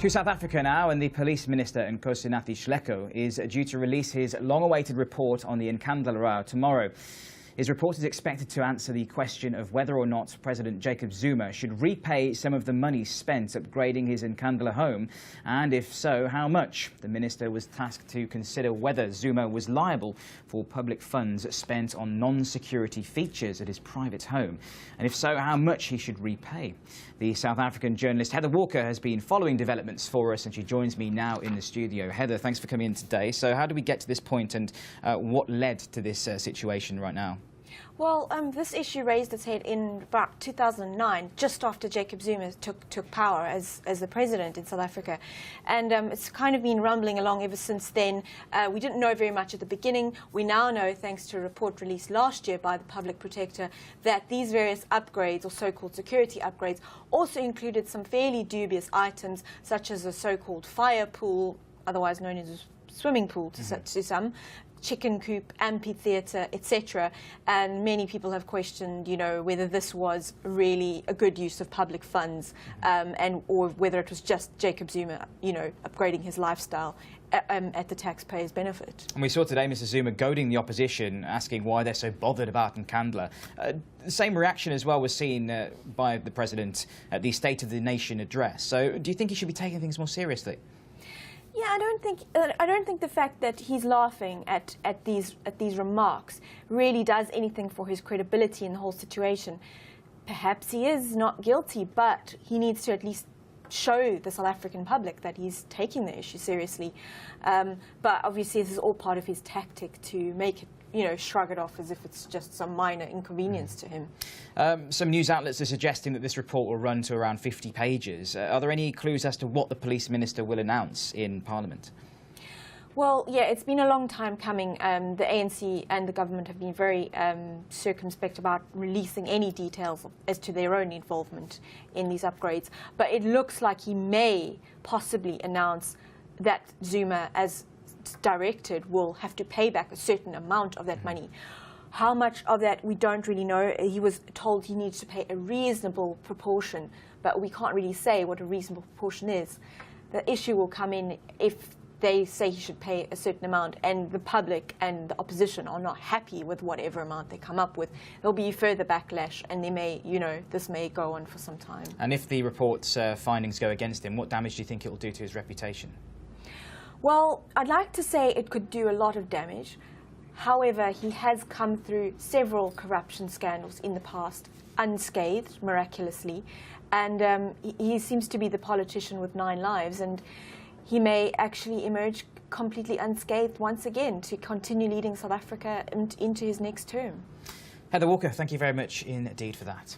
To South Africa now, and the Police Minister Nkandla is due to release his long-awaited report on the Nkandla row tomorrow. His report is expected to answer the question of whether or not President Jacob Zuma should repay some of the money spent upgrading his Nkandla home, and if so, how much. The minister was tasked to consider whether Zuma was liable for public funds spent on non-security features at his private home, and if so, how much he should repay. The South African journalist Heather Walker has been following developments for us, and she joins me now in the studio. Heather, thanks for coming in today. So how do we get to this point, and what led to this situation right now? Well, this issue raised its head in about 2009, just after Jacob Zuma took power as the president in South Africa. And it's kind of been rumbling along ever since then. We didn't know very much at the beginning. We now know, thanks to a report released last year by the Public Protector, that these various upgrades, or so-called security upgrades, also included some fairly dubious items, such as a so-called fire pool, otherwise known as a swimming pool to some, chicken coop, amphitheatre, etc. And many people have questioned, whether this was really a good use of public funds, or whether it was just Jacob Zuma, upgrading his lifestyle at the taxpayers' benefit. And we saw today Mr. Zuma goading the opposition, asking why they're so bothered about Nkandla. The same reaction as well was seen by the president at the State of the Nation address. So do you think he should be taking things more seriously? Yeah, I don't think the fact that he's laughing at these remarks really does anything for his credibility in the whole situation. Perhaps he is not guilty, but he needs to at least show the South African public that he's taking the issue seriously. But obviously, this is all part of his tactic to make it, shrug it off as if it's just some minor inconvenience to him. Some news outlets are suggesting that this report will run to around 50 pages. Are there any clues as to what the police minister will announce in Parliament? Well, yeah, it's been a long time coming. The ANC and the government have been very circumspect about releasing any details as to their own involvement in these upgrades. But it looks like he may possibly announce that Zuma, as directed, will have to pay back a certain amount of that money. How much of that, we don't really know. He was told he needs to pay a reasonable proportion, but we can't really say what a reasonable proportion is. The issue will come in if they say he should pay a certain amount and the public and the opposition are not happy with whatever amount they come up with. There'll be further backlash, and they may, this may go on for some time. And if the report's findings go against him, what damage do you think it will do to his reputation? Well, I'd like to say it could do a lot of damage. However, he has come through several corruption scandals in the past, unscathed, miraculously, and he seems to be the politician with 9 lives, and he may actually emerge completely unscathed once again to continue leading South Africa into his next term. Heather Walker, thank you very much indeed for that.